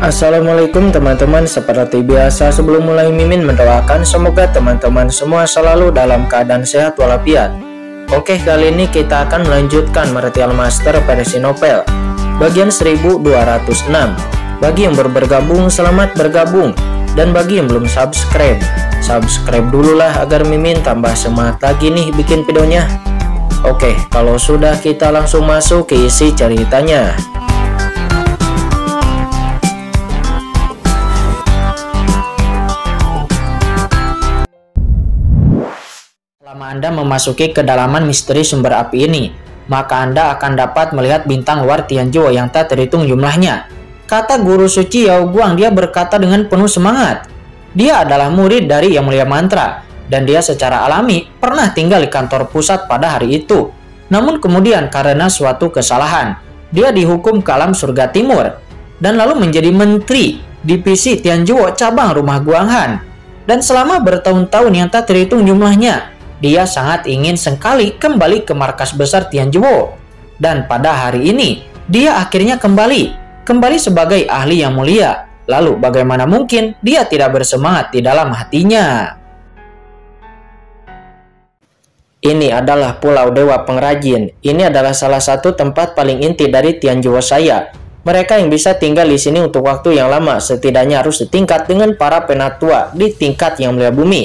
Assalamualaikum teman-teman, seperti biasa sebelum mulai Mimin mendoakan semoga teman-teman semua selalu dalam keadaan sehat walafiat. Oke, kali ini kita akan melanjutkan Martial Master versi novel bagian 1206. Bagi yang baru bergabung, selamat bergabung. Dan bagi yang belum subscribe dulu lah agar Mimin tambah semangat lagi nih bikin videonya. Oke, kalau sudah kita langsung masuk ke isi ceritanya. Selama Anda memasuki kedalaman misteri sumber api ini, maka Anda akan dapat melihat bintang luar Tianzhuo yang tak terhitung jumlahnya. Kata guru suci Yao Guang, dia berkata dengan penuh semangat. Dia adalah murid dari Yang Mulia Mantra, dan dia secara alami pernah tinggal di kantor pusat pada hari itu. Namun kemudian karena suatu kesalahan, dia dihukum ke alam surga timur, dan lalu menjadi menteri divisi Tianzhuo cabang rumah Guanghan. Dan selama bertahun-tahun yang tak terhitung jumlahnya, dia sangat ingin sekali kembali ke markas besar Tianzhuo. Dan pada hari ini, dia akhirnya kembali sebagai ahli yang mulia. Lalu bagaimana mungkin dia tidak bersemangat di dalam hatinya? Ini adalah Pulau Dewa Pengrajin. Ini adalah salah satu tempat paling inti dari Tianzhuo saya. Mereka yang bisa tinggal di sini untuk waktu yang lama setidaknya harus setingkat dengan para penatua di tingkat Yang Mulia Bumi.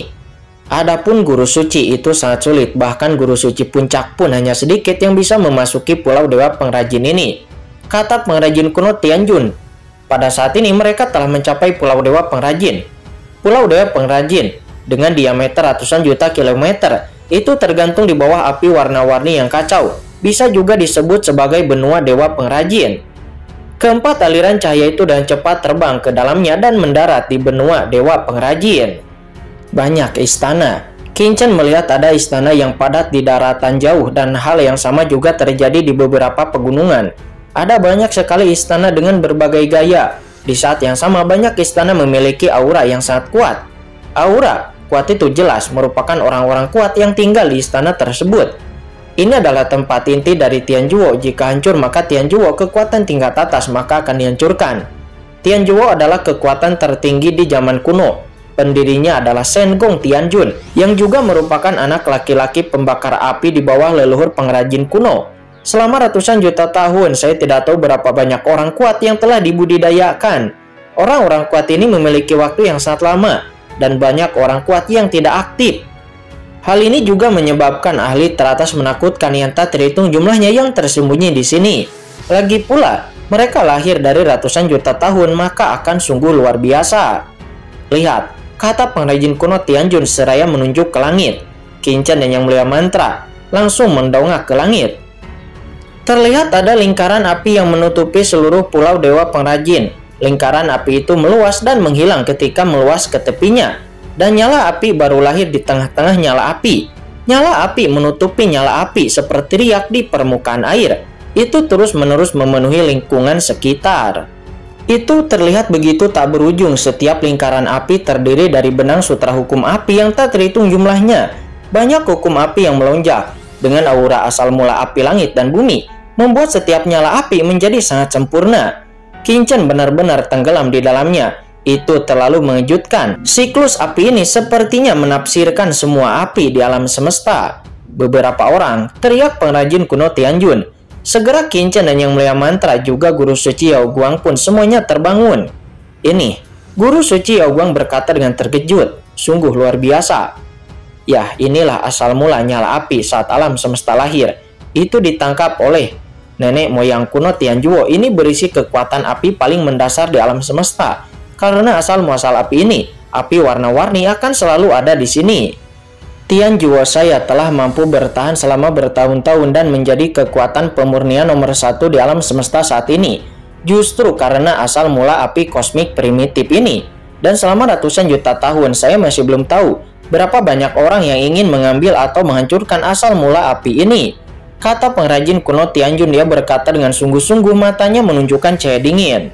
Adapun guru suci itu sangat sulit, bahkan guru suci puncak pun hanya sedikit yang bisa memasuki Pulau Dewa Pengrajin ini. Kata pengrajin kuno Tianjun, pada saat ini mereka telah mencapai Pulau Dewa Pengrajin. Pulau Dewa Pengrajin dengan diameter ratusan juta kilometer itu tergantung di bawah api warna-warni yang kacau. Bisa juga disebut sebagai benua Dewa Pengrajin. Keempat aliran cahaya itu dengan cepat terbang ke dalamnya dan mendarat di benua Dewa Pengrajin. Banyak istana. Qin Chen melihat ada istana yang padat di daratan jauh, dan hal yang sama juga terjadi di beberapa pegunungan. Ada banyak sekali istana dengan berbagai gaya. Di saat yang sama banyak istana memiliki aura yang sangat kuat. Aura kuat itu jelas merupakan orang-orang kuat yang tinggal di istana tersebut. Ini adalah tempat inti dari Tianzhuo. Jika hancur maka Tianzhuo kekuatan tingkat atas maka akan dihancurkan. Tianzhuo adalah kekuatan tertinggi di zaman kuno. Pendirinya adalah Shen Gong Tianjun, yang juga merupakan anak laki-laki pembakar api di bawah leluhur pengrajin kuno. Selama ratusan juta tahun, saya tidak tahu berapa banyak orang kuat yang telah dibudidayakan. Orang-orang kuat ini memiliki waktu yang sangat lama, dan banyak orang kuat yang tidak aktif. Hal ini juga menyebabkan ahli teratas menakutkan yang tak terhitung jumlahnya yang tersembunyi di sini. Lagi pula, mereka lahir dari ratusan juta tahun, maka akan sungguh luar biasa. Lihat, kata pengrajin kuno Tianjun seraya menunjuk ke langit. Qin Chen dan Yang Mulia Mantra langsung mendongak ke langit. Terlihat ada lingkaran api yang menutupi seluruh Pulau Dewa Pengrajin. Lingkaran api itu meluas dan menghilang ketika meluas ke tepinya. Dan nyala api baru lahir di tengah-tengah nyala api. Nyala api menutupi nyala api seperti riak di permukaan air. Itu terus-menerus memenuhi lingkungan sekitar. Itu terlihat begitu tak berujung. Setiap lingkaran api terdiri dari benang sutra hukum api yang tak terhitung jumlahnya. Banyak hukum api yang melonjak. Dengan aura asal mula api langit dan bumi, membuat setiap nyala api menjadi sangat sempurna. Qin Chen benar-benar tenggelam di dalamnya. Itu terlalu mengejutkan. Siklus api ini sepertinya menafsirkan semua api di alam semesta. Beberapa orang, teriak pengrajin kuno Tianjun. Segera Qin Chen dan Yang Mulia Mantra juga guru suci Yao Guang pun semuanya terbangun. Ini, guru suci Yao Guang berkata dengan terkejut. Sungguh luar biasa. Ya, inilah asal mula nyala api saat alam semesta lahir. Itu ditangkap oleh nenek moyang kuno Tianzhuo. Ini berisi kekuatan api paling mendasar di alam semesta. Karena asal muasal api ini, api warna-warni akan selalu ada di sini. Tianzhuo saya telah mampu bertahan selama bertahun-tahun dan menjadi kekuatan pemurnian nomor 1 di alam semesta saat ini. Justru karena asal mula api kosmik primitif ini. Dan selama ratusan juta tahun saya masih belum tahu berapa banyak orang yang ingin mengambil atau menghancurkan asal mula api ini. Kata pengrajin kuno Tianjun, dia berkata dengan sungguh-sungguh, matanya menunjukkan cahaya dingin.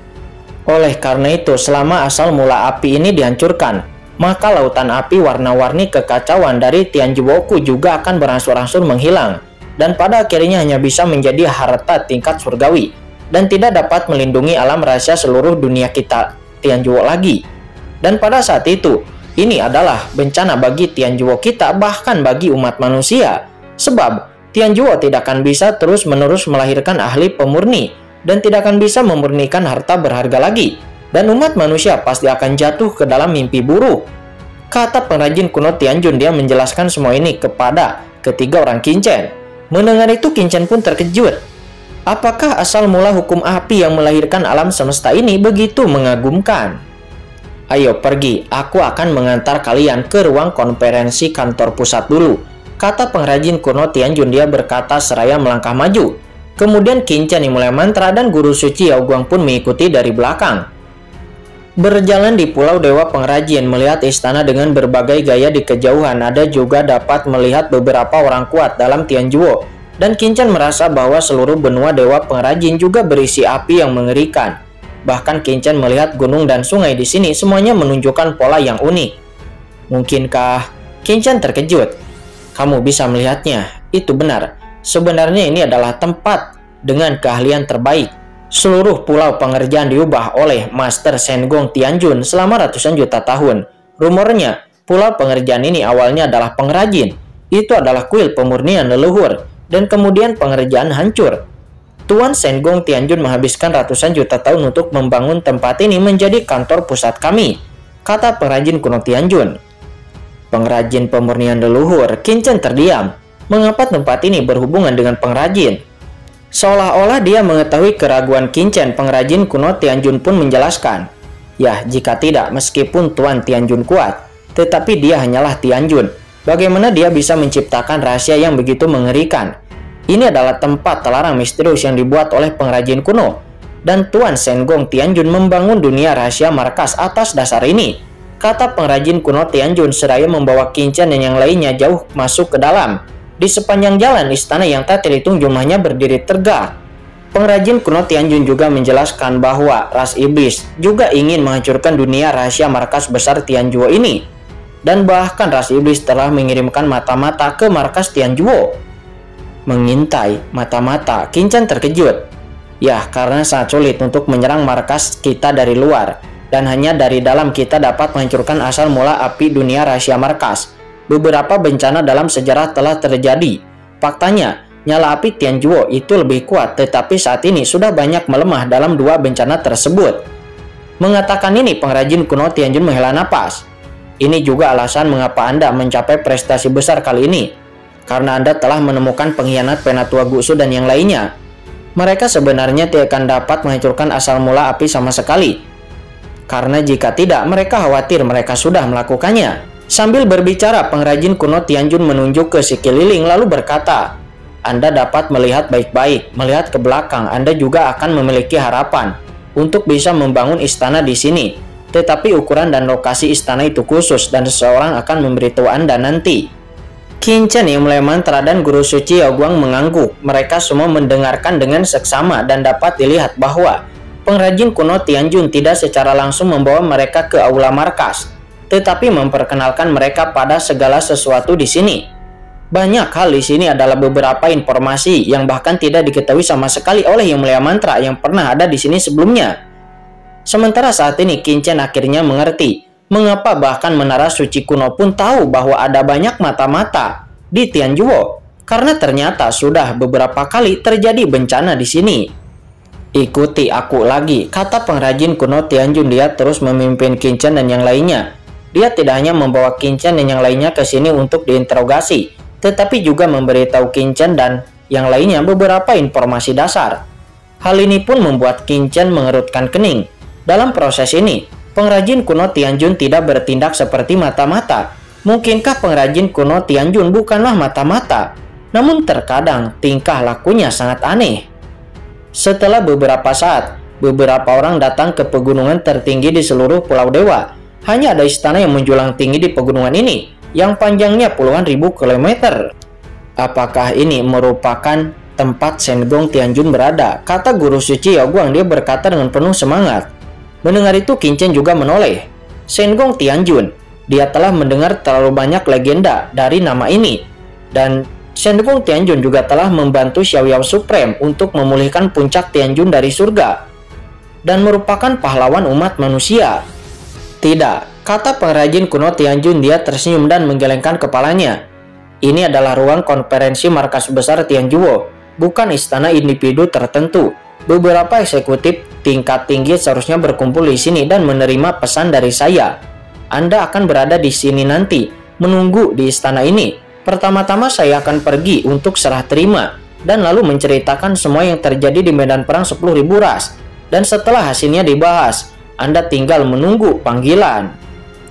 Oleh karena itu, selama asal mula api ini dihancurkan, maka lautan api warna-warni kekacauan dari Tianzhuoku juga akan berangsur-angsur menghilang. Dan pada akhirnya hanya bisa menjadi harta tingkat surgawi. dan tidak dapat melindungi alam rahasia seluruh dunia kita Tianjuo lagi. Dan pada saat itu, ini adalah bencana bagi Tianjuo kita, bahkan bagi umat manusia. Sebab Tianjuo tidak akan bisa terus-menerus melahirkan ahli pemurni dan tidak akan bisa memurnikan harta berharga lagi. Dan umat manusia pasti akan jatuh ke dalam mimpi buruk. Kata pengrajin kuno Tianjun. Dia menjelaskan semua ini kepada ketiga orang Qinchen. Mendengar itu Qinchen pun terkejut. Apakah asal mula hukum api yang melahirkan alam semesta ini begitu mengagumkan? Ayo pergi, aku akan mengantar kalian ke ruang konferensi kantor pusat dulu, kata pengrajin kuno Tianjun. Dia berkata seraya melangkah maju. Kemudian Qinchen yang mulai mantra dan guru suci Yao Guang pun mengikuti dari belakang. Berjalan di Pulau Dewa Pengrajin, melihat istana dengan berbagai gaya di kejauhan, ada juga dapat melihat beberapa orang kuat dalam Tianjuo. Dan Qinchen merasa bahwa seluruh benua Dewa Pengrajin juga berisi api yang mengerikan. Bahkan Qinchen melihat gunung dan sungai di sini semuanya menunjukkan pola yang unik. Mungkinkah? Qinchen terkejut. Kamu bisa melihatnya, itu benar. Sebenarnya ini adalah tempat dengan keahlian terbaik. Seluruh pulau pengerjaan diubah oleh Master Shen Gong Tianjun selama ratusan juta tahun. Rumornya, pulau pengerjaan ini awalnya adalah pengrajin. Itu adalah kuil pemurnian leluhur. Dan kemudian pengerjaan hancur. Tuan Shen Gong Tianjun menghabiskan ratusan juta tahun untuk membangun tempat ini menjadi kantor pusat kami, kata pengrajin kuno Tianjun. Pengrajin pemurnian leluhur. Qinchen terdiam. Mengapa tempat ini berhubungan dengan pengrajin? Seolah-olah dia mengetahui keraguan Qinchen, pengrajin kuno Tianjun pun menjelaskan. Ya, jika tidak, meskipun Tuan Tianjun kuat, tetapi dia hanyalah Tianjun. Bagaimana dia bisa menciptakan rahasia yang begitu mengerikan? Ini adalah tempat terlarang misterius yang dibuat oleh pengrajin kuno. Dan Tuan Shen Gong Tianjun membangun dunia rahasia markas atas dasar ini, kata pengrajin kuno Tianjun seraya membawa Qinchen dan yang lainnya jauh masuk ke dalam. Di sepanjang jalan istana yang tak terhitung jumlahnya berdiri tegak. Pengrajin kuno Tianjun juga menjelaskan bahwa ras iblis juga ingin menghancurkan dunia rahasia markas besar Tianjuo ini. Dan bahkan ras iblis telah mengirimkan mata-mata ke markas Tianjuo. Mengintai mata-mata, Qinchen terkejut. Ya, karena sangat sulit untuk menyerang markas kita dari luar. Dan hanya dari dalam kita dapat menghancurkan asal mula api dunia rahasia markas. Beberapa bencana dalam sejarah telah terjadi. Faktanya, nyala api Tianjuo itu lebih kuat, tetapi saat ini sudah banyak melemah dalam dua bencana tersebut. Mengatakan ini, pengrajin kuno Tianjun menghela napas. Ini juga alasan mengapa Anda mencapai prestasi besar kali ini. Karena Anda telah menemukan pengkhianat Penatua Gusu dan yang lainnya. Mereka sebenarnya tidak akan dapat menghancurkan asal mula api sama sekali. Karena jika tidak, mereka khawatir mereka sudah melakukannya. Sambil berbicara, pengrajin kuno Tianjun menunjuk ke sekeliling lalu berkata, Anda dapat melihat baik-baik, melihat ke belakang. Anda juga akan memiliki harapan untuk bisa membangun istana di sini. Tetapi ukuran dan lokasi istana itu khusus dan seseorang akan memberitahu Anda nanti. Qinchen yang mulai mantra dan guru suci Yao Guang mengangguk. Mereka semua mendengarkan dengan seksama dan dapat dilihat bahwa pengrajin kuno Tianjun tidak secara langsung membawa mereka ke aula markas, tetapi memperkenalkan mereka pada segala sesuatu di sini. Banyak hal di sini adalah beberapa informasi yang bahkan tidak diketahui sama sekali oleh Yang Mulia Mantra yang pernah ada di sini sebelumnya. Sementara saat ini Qinchen akhirnya mengerti mengapa bahkan menara suci kuno pun tahu bahwa ada banyak mata-mata di Tianjuo, karena ternyata sudah beberapa kali terjadi bencana di sini. Ikuti aku lagi, kata pengrajin kuno Tianjun. Dia terus memimpin Qinchen dan yang lainnya. Dia tidak hanya membawa Qinchen dan yang lainnya ke sini untuk diinterogasi, tetapi juga memberitahu Qinchen dan yang lainnya beberapa informasi dasar. Hal ini pun membuat Qinchen mengerutkan kening. Dalam proses ini, pengrajin kuno Tianjun tidak bertindak seperti mata-mata. Mungkinkah pengrajin kuno Tianjun bukanlah mata-mata? Namun terkadang tingkah lakunya sangat aneh. Setelah beberapa saat, beberapa orang datang ke pegunungan tertinggi di seluruh Pulau Dewa. Hanya ada istana yang menjulang tinggi di pegunungan ini, yang panjangnya puluhan ribu kilometer. Apakah ini merupakan tempat Shen Gong Tianjun berada? Kata guru suci Yao Guang. Dia berkata dengan penuh semangat. Mendengar itu Qinchen juga menoleh. Shen Gong Tianjun. Dia telah mendengar terlalu banyak legenda dari nama ini. Dan Senggong Tianjun juga telah membantu Xiaoyao Supreme untuk memulihkan puncak Tianjun dari surga dan merupakan pahlawan umat manusia. Tidak, kata pengrajin kuno Tianjun. Dia tersenyum dan menggelengkan kepalanya. Ini adalah ruang konferensi markas besar Tianjuo, bukan istana individu tertentu. Beberapa eksekutif tingkat tinggi seharusnya berkumpul di sini dan menerima pesan dari saya. Anda akan berada di sini nanti, menunggu di istana ini. Pertama-tama saya akan pergi untuk serah terima dan lalu menceritakan semua yang terjadi di medan perang 10.000 ras. Dan setelah hasilnya dibahas, Anda tinggal menunggu panggilan,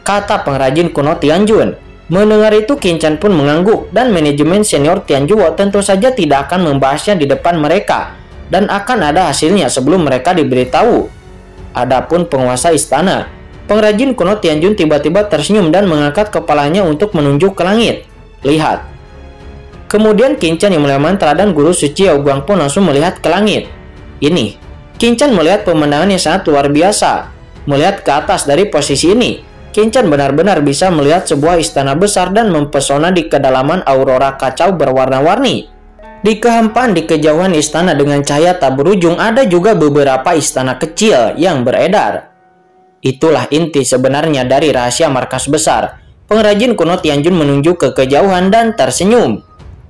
kata pengrajin kuno Tianjun. Mendengar itu, Qin Chen pun mengangguk, dan manajemen senior Tianjuo tentu saja tidak akan membahasnya di depan mereka, dan akan ada hasilnya sebelum mereka diberitahu. Adapun penguasa istana, pengrajin kuno Tianjun tiba-tiba tersenyum dan mengangkat kepalanya untuk menunjuk ke langit. Lihat. Kemudian Qin Chen yang melihat mantra dan guru suci Yao Guang pun langsung melihat ke langit. Ini, Qin Chen melihat pemandangan yang sangat luar biasa. Melihat ke atas dari posisi ini, Qin Chen benar-benar bisa melihat sebuah istana besar dan mempesona di kedalaman aurora kacau berwarna-warni. Di kehampaan di kejauhan istana dengan cahaya tak berujung ada juga beberapa istana kecil yang beredar. Itulah inti sebenarnya dari rahasia markas besar. Pengrajin kuno Tianjun menunjuk ke kejauhan dan tersenyum.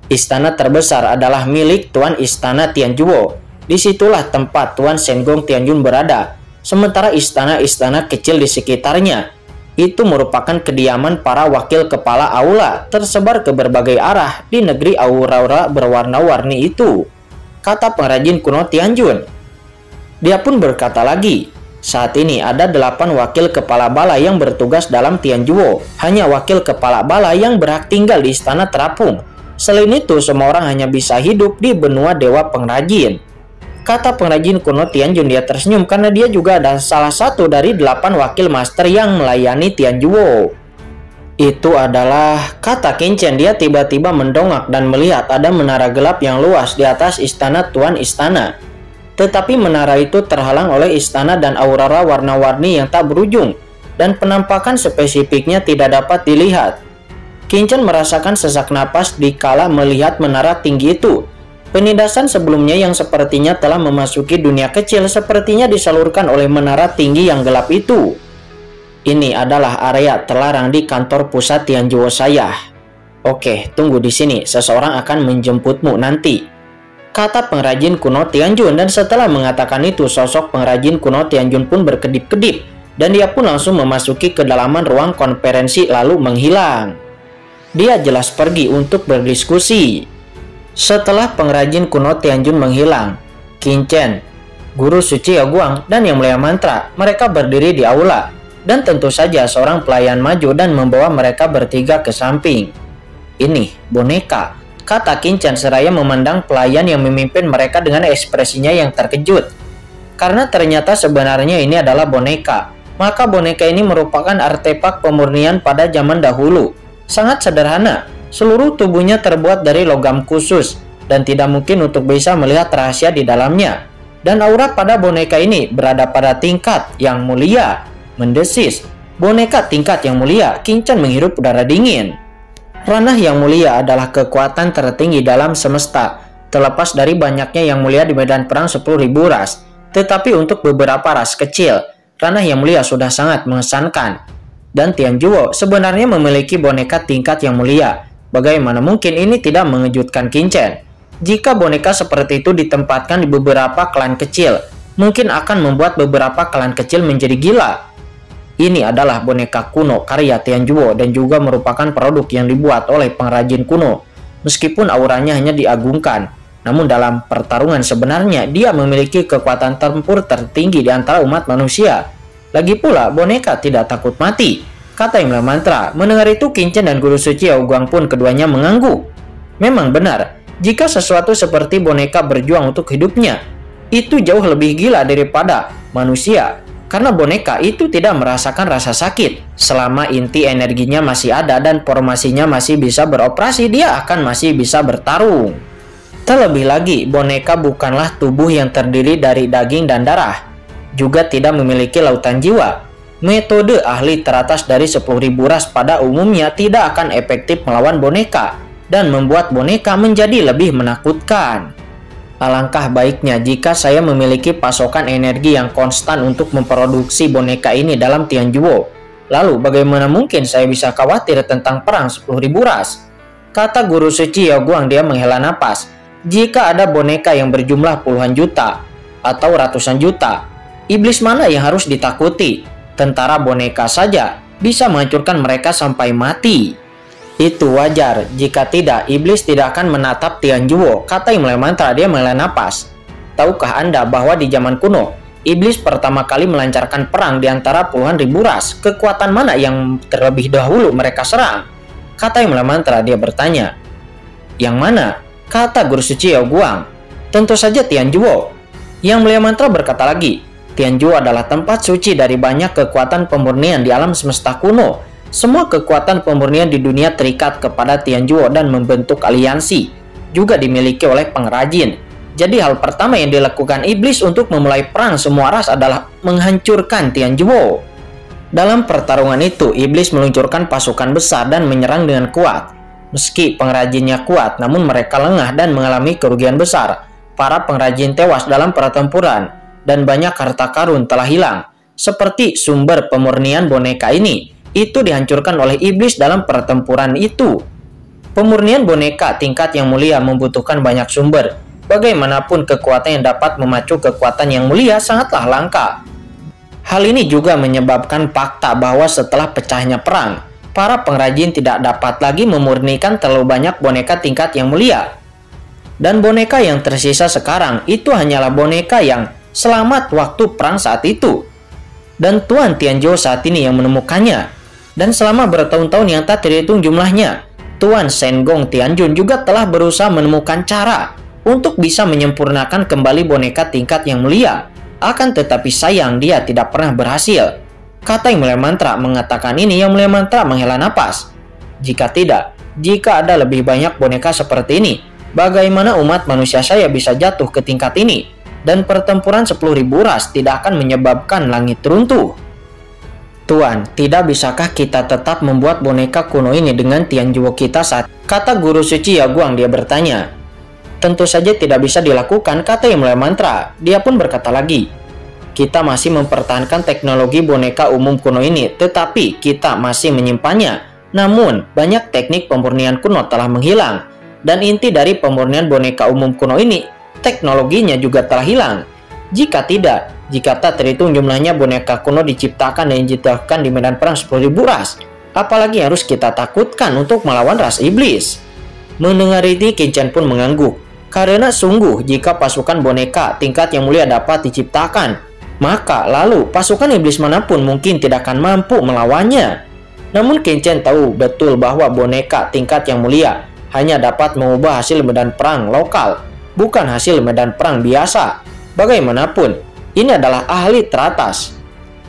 Istana terbesar adalah milik Tuan Istana Tianjuo. Disitulah tempat Tuan Senggong Tianjun berada. Sementara istana-istana kecil di sekitarnya itu merupakan kediaman para wakil kepala aula tersebar ke berbagai arah di negeri aurora berwarna-warni itu, kata pengrajin kuno Tianjun. Dia pun berkata lagi, saat ini ada 8 wakil kepala bala yang bertugas dalam Tianjuo. Hanya wakil kepala bala yang berhak tinggal di istana terapung. Selain itu, semua orang hanya bisa hidup di benua dewa pengrajin, kata pengrajin kuno Tianjun. Dia tersenyum karena dia juga adalah salah satu dari 8 wakil master yang melayani Tianjuo. Itu adalah, kata Qin Chen. Dia tiba-tiba mendongak dan melihat ada menara gelap yang luas di atas istana Tuan Istana. Tetapi menara itu terhalang oleh istana dan aurora warna-warni yang tak berujung, dan penampakan spesifiknya tidak dapat dilihat. Qin Chen merasakan sesak napas dikala melihat menara tinggi itu. Penindasan sebelumnya yang sepertinya telah memasuki dunia kecil sepertinya disalurkan oleh menara tinggi yang gelap itu. Ini adalah area terlarang di kantor pusat Tianjuo saya. Oke, tunggu di sini, seseorang akan menjemputmu nanti, kata pengrajin kuno Tianjun. Dan setelah mengatakan itu, sosok pengrajin kuno Tianjun pun berkedip-kedip, dan dia pun langsung memasuki kedalaman ruang konferensi lalu menghilang. Dia jelas pergi untuk berdiskusi. Setelah pengrajin kuno Tianjun menghilang, Qin Chen, guru suci Yao Guang, dan yang mulia mantra, mereka berdiri di aula, dan tentu saja seorang pelayan maju dan membawa mereka bertiga ke samping. Ini boneka, kata Qin Chen seraya memandang pelayan yang memimpin mereka dengan ekspresinya yang terkejut. Karena ternyata sebenarnya ini adalah boneka, maka boneka ini merupakan artefak pemurnian pada zaman dahulu. Sangat sederhana, seluruh tubuhnya terbuat dari logam khusus, dan tidak mungkin untuk bisa melihat rahasia di dalamnya. Dan aura pada boneka ini berada pada tingkat yang mulia. Mendesis, boneka tingkat yang mulia. Qin Chen menghirup udara dingin. Ranah yang mulia adalah kekuatan tertinggi dalam semesta, terlepas dari banyaknya yang mulia di medan perang 10.000 ras. Tetapi untuk beberapa ras kecil, ranah yang mulia sudah sangat mengesankan. Dan Tianjuo sebenarnya memiliki boneka tingkat yang mulia. Bagaimana mungkin ini tidak mengejutkan Qin Chen? Jika boneka seperti itu ditempatkan di beberapa klan kecil, mungkin akan membuat beberapa klan kecil menjadi gila. Ini adalah boneka kuno karya Tianjuo dan juga merupakan produk yang dibuat oleh pengrajin kuno. Meskipun auranya hanya diagungkan, namun dalam pertarungan sebenarnya dia memiliki kekuatan tempur tertinggi di antara umat manusia. Lagi pula boneka tidak takut mati, kata yang mantra. Mendengar itu Qin Chen dan guru suci Yao Guang pun keduanya mengangguk. Memang benar, jika sesuatu seperti boneka berjuang untuk hidupnya, itu jauh lebih gila daripada manusia. Karena boneka itu tidak merasakan rasa sakit. Selama inti energinya masih ada dan formasinya masih bisa beroperasi, dia akan masih bisa bertarung. Terlebih lagi, boneka bukanlah tubuh yang terdiri dari daging dan darah. Juga tidak memiliki lautan jiwa. Metode ahli teratas dari 10.000 ras pada umumnya tidak akan efektif melawan boneka. dan membuat boneka menjadi lebih menakutkan. Alangkah baiknya jika saya memiliki pasokan energi yang konstan untuk memproduksi boneka ini dalam Tianjuo. Lalu bagaimana mungkin saya bisa khawatir tentang perang 10.000 ras? Kata guru suci Yao Guang. Dia menghela napas. Jika ada boneka yang berjumlah puluhan juta atau ratusan juta, iblis mana yang harus ditakuti? Tentara boneka saja bisa menghancurkan mereka sampai mati. Itu wajar, jika tidak, iblis tidak akan menatap Tianjuo, kata Yang Mulia Mantra. Dia menghela napas. Tahukah Anda bahwa di zaman kuno, iblis pertama kali melancarkan perang di antara puluhan ribu ras? Kekuatan mana yang terlebih dahulu mereka serang? Kata Yang Mulia Mantra. Dia bertanya. Yang mana? Kata guru suci Yao Guang. Tentu saja Tianjuo. Yang Mulia Mantra berkata lagi, Tianjuo adalah tempat suci dari banyak kekuatan pemurnian di alam semesta kuno. Semua kekuatan pemurnian di dunia terikat kepada Tianjuo dan membentuk aliansi. Juga dimiliki oleh pengrajin. Jadi hal pertama yang dilakukan iblis untuk memulai perang semua ras adalah menghancurkan Tianjuo. Dalam pertarungan itu, iblis meluncurkan pasukan besar dan menyerang dengan kuat. Meski pengrajinnya kuat, namun mereka lengah dan mengalami kerugian besar. Para pengrajin tewas dalam pertempuran dan banyak harta karun telah hilang. Seperti sumber pemurnian boneka ini, itu dihancurkan oleh iblis dalam pertempuran itu. Pemurnian boneka tingkat yang mulia membutuhkan banyak sumber. Bagaimanapun kekuatan yang dapat memacu kekuatan yang mulia sangatlah langka. Hal ini juga menyebabkan fakta bahwa setelah pecahnya perang, para pengrajin tidak dapat lagi memurnikan terlalu banyak boneka tingkat yang mulia. Dan boneka yang tersisa sekarang itu hanyalah boneka yang selamat waktu perang saat itu. Dan Tuan Tianjuo saat ini yang menemukannya. Dan selama bertahun-tahun yang tak terhitung jumlahnya, Tuan Shenggong Tianjun juga telah berusaha menemukan cara untuk bisa menyempurnakan kembali boneka tingkat yang mulia. Akan tetapi sayang dia tidak pernah berhasil. Kata Yang Mulia Mantra mengatakan ini, Yang Mulia Mantra menghela napas. Jika tidak, jika ada lebih banyak boneka seperti ini, bagaimana umat manusia saya bisa jatuh ke tingkat ini? Dan pertempuran 10.000 ras tidak akan menyebabkan langit runtuh. Tuan, tidak bisakah kita tetap membuat boneka kuno ini dengan Tianjuo kita saat? Kata guru suci Yao Guang. Dia bertanya. Tentu saja tidak bisa dilakukan, kata Yang Mulia Mantra. Dia pun berkata lagi. Kita masih mempertahankan teknologi boneka umum kuno ini, tetapi kita masih menyimpannya. Namun, banyak teknik pemurnian kuno telah menghilang. Dan inti dari pemurnian boneka umum kuno ini, teknologinya juga telah hilang. Jika tidak, jika tak terhitung jumlahnya boneka kuno diciptakan dan dijatuhkan di medan perang 10.000 ras, apalagi harus kita takutkan untuk melawan ras iblis? Mendengar ini, Qin Chen pun mengangguk. Karena sungguh jika pasukan boneka tingkat yang mulia dapat diciptakan, maka lalu pasukan iblis manapun mungkin tidak akan mampu melawannya. Namun Qin Chen tahu betul bahwa boneka tingkat yang mulia hanya dapat mengubah hasil medan perang lokal, bukan hasil medan perang biasa. Bagaimanapun, ini adalah ahli teratas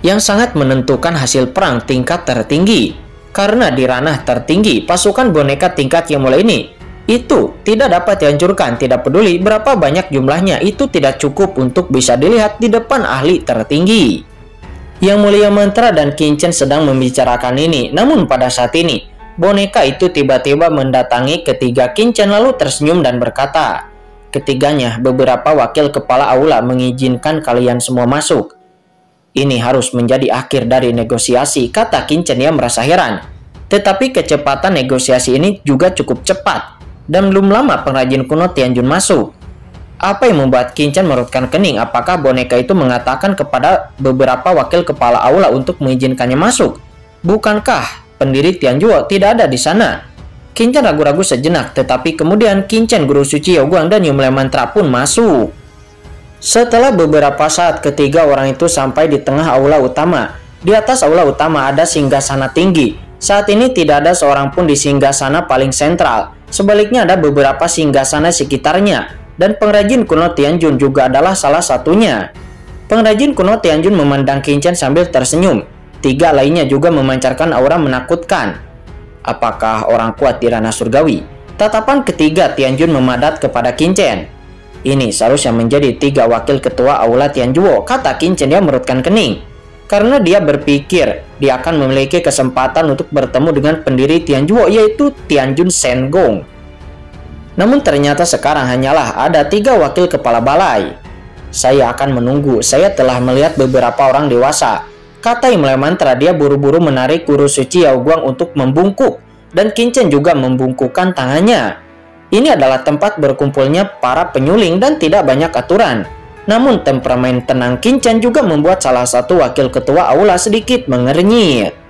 yang sangat menentukan hasil perang tingkat tertinggi. Karena di ranah tertinggi, pasukan boneka tingkat yang mulia ini itu tidak dapat dihancurkan. Tidak peduli berapa banyak jumlahnya, itu tidak cukup untuk bisa dilihat di depan ahli tertinggi. Yang Mulia Mantra dan Qin Chen sedang membicarakan ini. Namun pada saat ini, boneka itu tiba-tiba mendatangi ketiga Qin Chen lalu tersenyum dan berkata, ketiganya, beberapa wakil kepala aula mengizinkan kalian semua masuk. Ini harus menjadi akhir dari negosiasi, kata Qin Chen. Dia merasa heran. Tetapi kecepatan negosiasi ini juga cukup cepat. Dan belum lama pengrajin kuno Tianjun masuk. Apa yang membuat Qin Chen merutkan kening? Apakah boneka itu mengatakan kepada beberapa wakil kepala aula untuk mengizinkannya masuk? Bukankah pendiri Tianjuo tidak ada di sana? Qin Chen ragu-ragu sejenak, tetapi kemudian Qin Chen, guru suci Yao Guang, dan Yang Mulia Mantra pun masuk. Setelah beberapa saat, ketiga orang itu sampai di tengah aula utama. Di atas aula utama ada singgasana tinggi. Saat ini tidak ada seorang pun di singgasana paling sentral. Sebaliknya ada beberapa singgasana sekitarnya. Dan pengrajin kuno Tianjun juga adalah salah satunya. Pengrajin kuno Tianjun memandang Qin Chen sambil tersenyum. Tiga lainnya juga memancarkan aura menakutkan. Apakah orang kuat di ranah surgawi? Tatapan ketiga Tianjun memadat kepada Qin Chen. Ini seharusnya menjadi tiga wakil ketua aula Tianjuo, kata Qin Chen. Dia merutkan kening. Karena dia berpikir dia akan memiliki kesempatan untuk bertemu dengan pendiri Tianjuo, yaitu Tianjun Shenggong. Namun ternyata sekarang hanyalah ada 3 wakil kepala balai. Saya akan menunggu, saya telah melihat beberapa orang dewasa, kata Imlay Mantra. Dia buru-buru menarik guru suci Yao Guang untuk membungkuk, dan Qin Chen juga membungkukkan tangannya. Ini adalah tempat berkumpulnya para penyuling dan tidak banyak aturan. Namun temperamen tenang Qin Chen juga membuat salah satu wakil ketua aula sedikit mengernyit.